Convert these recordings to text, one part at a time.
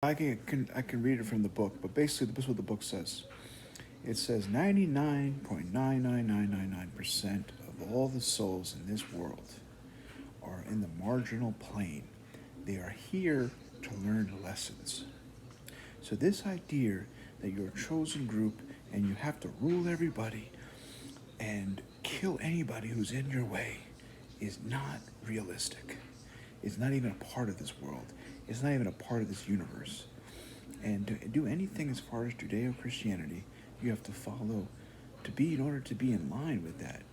I can read it from the book, but basically this is what the book says. It says 99.99999% of all the souls in this world are in the marginal plane. They are here to learn lessons. So this idea that you're a chosen group and you have to rule everybody and kill anybody who's in your way is not realistic. It's not even a part of this world. It's not even a part of this universe. And to do anything as far as Judeo-Christianity, you have to follow, in order to be in line with that,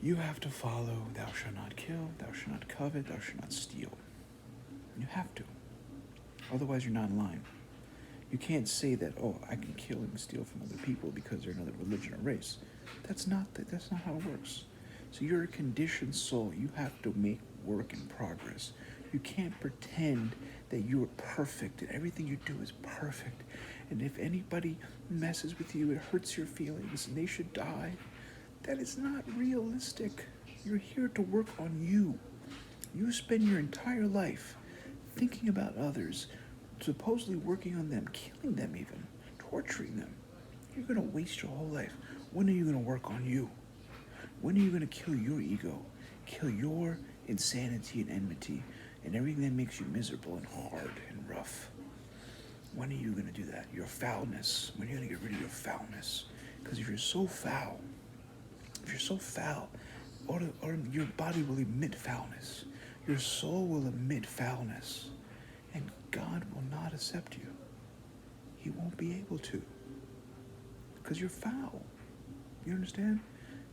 you have to follow thou shalt not kill, thou shalt not covet, thou shalt not steal. You have to. Otherwise, you're not in line. You can't say that, oh, I can kill and steal from other people because they're another religion or race. That's not how it works. So you're a conditioned soul. You have to make work in progress. You can't pretend that you are perfect and everything you do is perfect. And if anybody messes with you, it hurts your feelings and they should die. That is not realistic. You're here to work on you. You spend your entire life thinking about others, supposedly working on them, killing them even, torturing them. You're going to waste your whole life. When are you going to work on you? When are you going to kill your ego, kill your insanity and enmity, and everything that makes you miserable and hard and rough? When are you going to do that? Your foulness. When are you going to get rid of your foulness? Because if you're so foul, or your body will emit foulness. Your soul will emit foulness. And God will not accept you. He won't be able to. Because you're foul. You understand?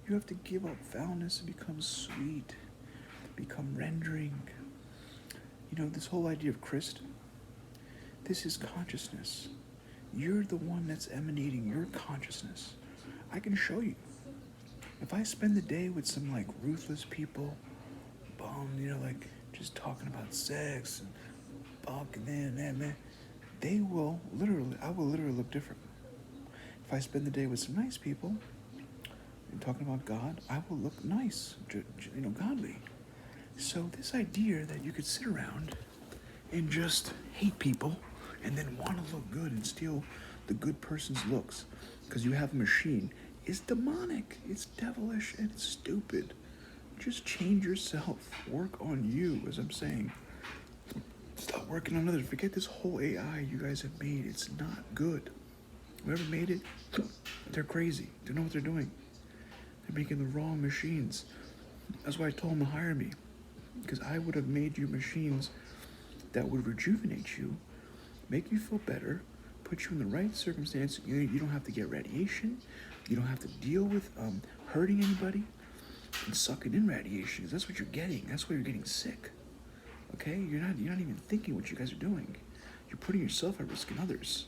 You have to give up foulness and become sweet. Become rendering. You know, this whole idea of Christ, this is consciousness. You're the one that's emanating your consciousness. I can show you. If I spend the day with some like ruthless people, like just talking about sex and fuck and that, man, I will literally look different. If I spend the day with some nice people and talking about God, I will look nice, godly. So this idea that you could sit around and just hate people and then want to look good and steal the good person's looks because you have a machine is demonic. It's devilish and it's stupid. Just change yourself. Work on you, as I'm saying. Stop working on others. Forget this whole AI you guys have made. It's not good. Whoever made it, they're crazy. They don't know what they're doing. They're making the wrong machines. That's why I told them to hire me. Because I would have made you machines that would rejuvenate you, make you feel better, put you in the right circumstance. You don't have to get radiation. You don't have to deal with hurting anybody and sucking in radiation. That's what you're getting. That's why you're getting sick. Okay? You're not even thinking what you guys are doing. You're putting yourself at risk and others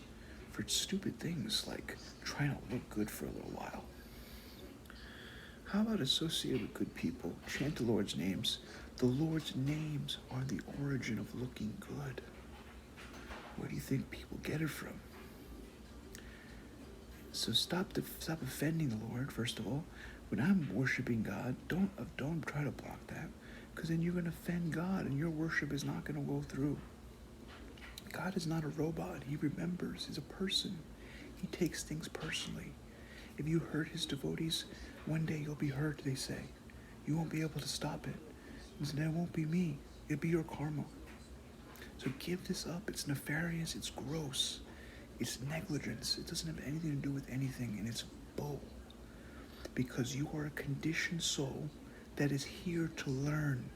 for stupid things like trying to look good for a little while. How about associate with good people? Chant the Lord's names. The Lord's names are the origin of looking good. Where do you think people get it from? So stop offending the Lord, first of all. When I'm worshiping God, don't try to block that, because then you're going to offend God and your worship is not going to go through. God is not a robot. He remembers. He's a person. He takes things personally. If you hurt his devotees, one day you'll be hurt, they say. You won't be able to stop it. And it won't be me. It'll be your karma. So give this up. It's nefarious. It's gross. It's negligence. It doesn't have anything to do with anything, and it's bull. Because you are a conditioned soul that is here to learn.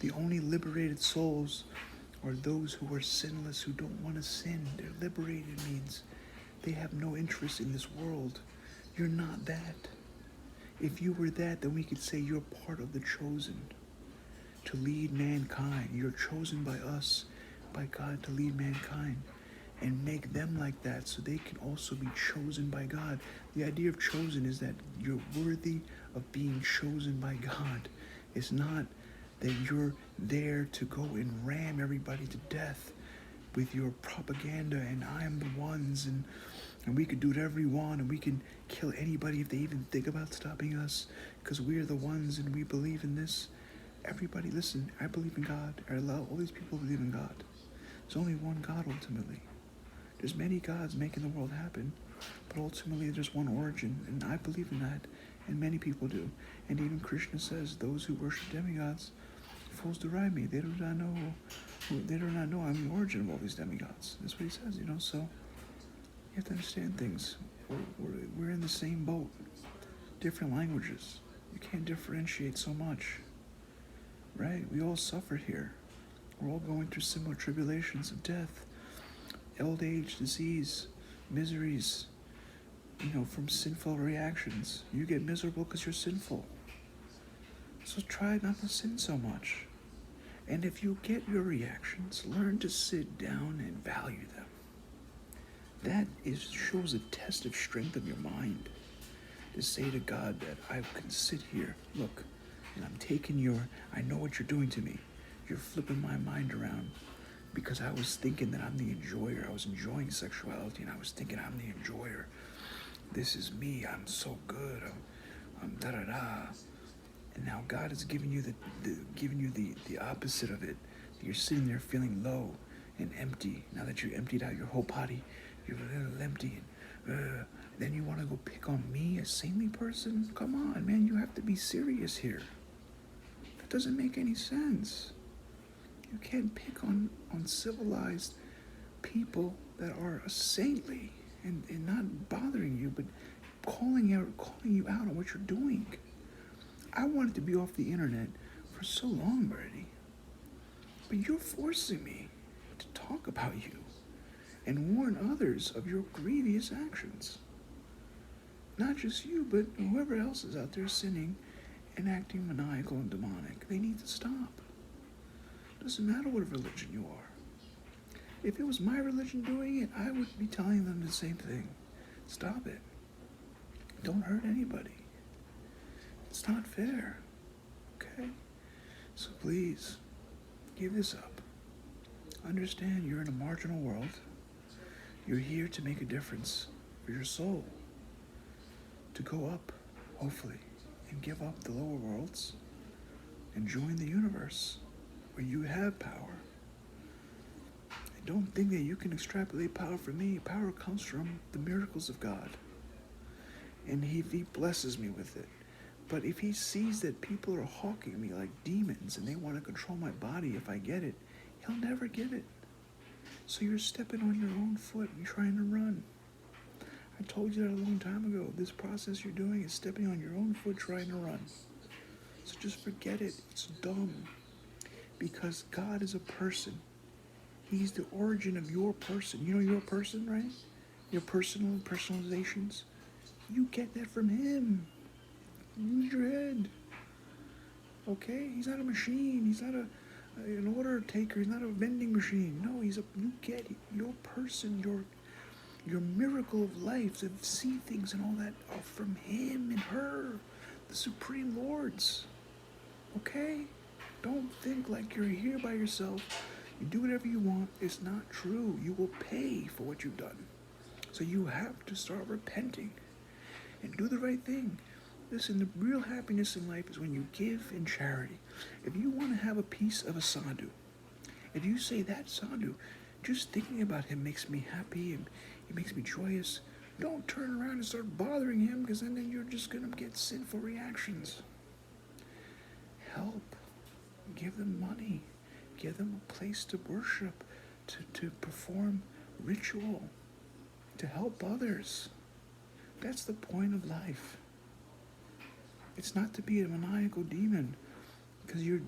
The only liberated souls are those who are sinless, who don't want to sin. They're liberated means they have no interest in this world. You're not that. If you were that, then we could say you're part of the chosen to lead mankind. You're chosen by us, by God, to lead mankind and make them like that so they can also be chosen by God. The idea of chosen is that you're worthy of being chosen by God. It's not that you're there to go and ram everybody to death with your propaganda and I am the ones and we can do whatever we want and we can kill anybody if they even think about stopping us because we're the ones and we believe in this. Everybody listen, I believe in God. I allow all these people to believe in God. There's only one God ultimately. There's many gods making the world happen, but ultimately there's one origin, and I believe in that, and many people do. And even Krishna says, those who worship demigods, fools deride me. They do not know I'm the origin of all these demigods. That's what he says, so you have to understand things. We're in the same boat, different languages. You can't differentiate so much, right? We all suffer here. We're all going through similar tribulations of death, old age, disease, miseries, from sinful reactions. You get miserable because you're sinful. So try not to sin so much. And if you get your reactions, learn to sit down and value them. That shows a test of strength of your mind. To say to God that I can sit here, look, and I know what you're doing to me. You're flipping my mind around because I was thinking that I'm the enjoyer. I was enjoying sexuality and I was thinking I'm the enjoyer. This is me. I'm so good. I'm da-da-da. And now God is giving you the opposite of it. You're sitting there feeling low and empty. Now that you emptied out your whole body, you're a little empty. And then you want to go pick on me, a saintly person? Come on, man. You have to be serious here. That doesn't make any sense. You can't pick on civilized people that are saintly and not bothering you, but calling you out on what you're doing. I wanted to be off the internet for so long already, but you're forcing me to talk about you and warn others of your grievous actions. Not just you, but whoever else is out there sinning and acting maniacal and demonic. They need to stop. It doesn't matter what religion you are. If it was my religion doing it, I would be telling them the same thing. Stop it. Don't hurt anybody. It's not fair. Okay? So please, give this up. Understand you're in a marginal world. You're here to make a difference for your soul. To go up, hopefully, and give up the lower worlds and join the universe where you have power. I don't think that you can extrapolate power from me. Power comes from the miracles of God. And he blesses me with it. But if he sees that people are hawking me like demons and they want to control my body if I get it, he'll never give it. So you're stepping on your own foot and trying to run. I told you that a long time ago. This process you're doing is stepping on your own foot trying to run. So just forget it. It's dumb. Because God is a person. He's the origin of your person. You know your person, right? Your personalizations. You get that from him. Use your head. Okay? He's not a machine. He's not an order taker. He's not a vending machine. No, you get it. Your person, your miracle of life, to see things and all that are from him and her, the supreme lords. Okay? Don't think like you're here by yourself. You do whatever you want. It's not true. You will pay for what you've done. So you have to start repenting and do the right thing. Listen, the real happiness in life is when you give in charity. If you want to have a piece of a sadhu, if you say that sadhu, just thinking about him makes me happy and it makes me joyous, don't turn around and start bothering him, because then you're just going to get sinful reactions. Help. Give them money. Give them a place to worship, to perform ritual, to help others. That's the point of life. It's not to be a maniacal demon, because you're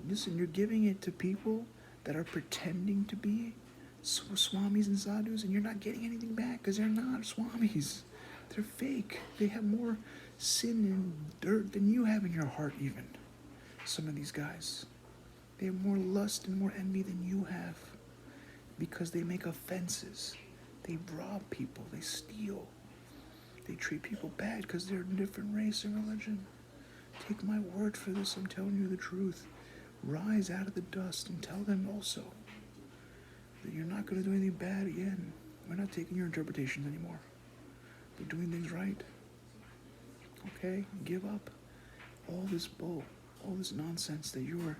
giving it to people that are pretending to be swamis and sadhus, and you're not getting anything back because they're not swamis. They're fake. They have more sin and dirt than you have in your heart even. Some of these guys. They have more lust and more envy than you have, because they make offenses. They rob people. They steal. They treat people bad because they're a different race and religion. Take my word for this. I'm telling you the truth. Rise out of the dust and tell them also that you're not going to do anything bad again. We're not taking your interpretations anymore. We're doing things right. Okay? Give up all this bull, all this nonsense that you're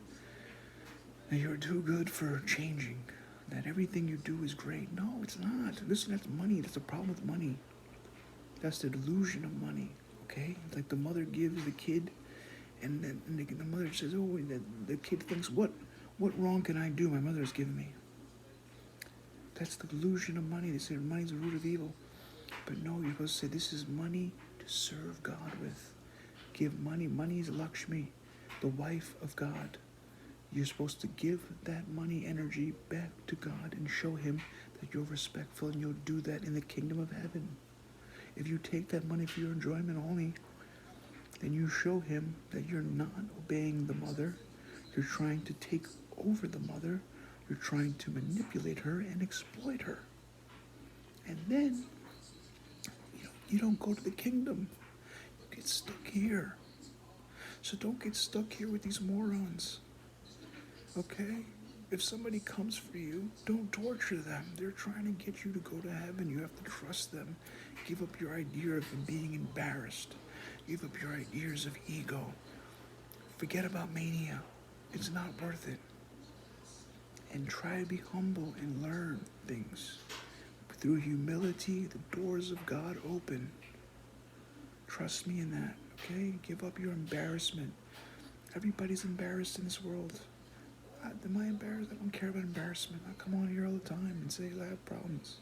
too good for changing. that everything you do is great. No, it's not. Listen, that's money. That's the problem with money. That's the delusion of money. Okay? Like the mother gives the kid, and then the mother says, "Oh," the kid thinks, "What wrong can I do? My mother has given me." That's the delusion of money. They say money's the root of evil. But no, you're supposed to say, this is money to serve God with. Give money. Money is Lakshmi, the wife of God. You're supposed to give that money energy back to God and show him that you're respectful, and you'll do that in the kingdom of heaven. If you take that money for your enjoyment only, then you show him that you're not obeying the mother. You're trying to take over the mother. You're trying to manipulate her and exploit her. And then you don't go to the kingdom. You get stuck here. So don't get stuck here with these morons. Okay? If somebody comes for you, don't torture them. They're trying to get you to go to heaven. You have to trust them. Give up your idea of being embarrassed. Give up your ideas of ego. Forget about mania. It's not worth it. And try to be humble and learn things. Through humility, the doors of God open. Trust me in that, okay? Give up your embarrassment. Everybody's embarrassed in this world. Am I embarrassed? I don't care about embarrassment. I come on here all the time and say I have problems.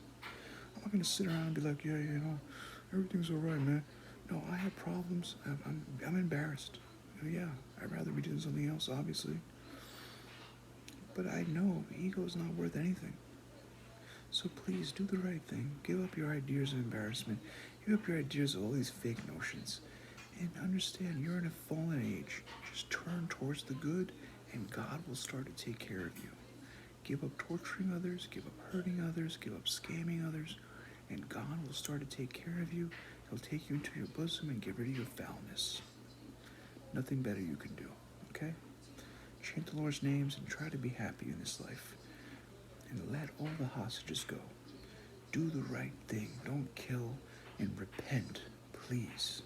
I'm not going to sit around and be like, yeah, everything's all right, man. No, I have problems. I'm embarrassed. Yeah, I'd rather be doing something else, obviously. But I know ego is not worth anything. So please do the right thing. Give up your ideas of embarrassment. Give up your ideas of all these fake notions. And understand you're in a fallen age. Just turn towards the good, and God will start to take care of you. Give up torturing others, give up hurting others, give up scamming others, and God will start to take care of you. He'll take you into your bosom and get rid of your foulness. Nothing better you can do, okay? Chant the Lord's names and try to be happy in this life. And let all the hostages go. Do the right thing. Don't kill, and repent, please.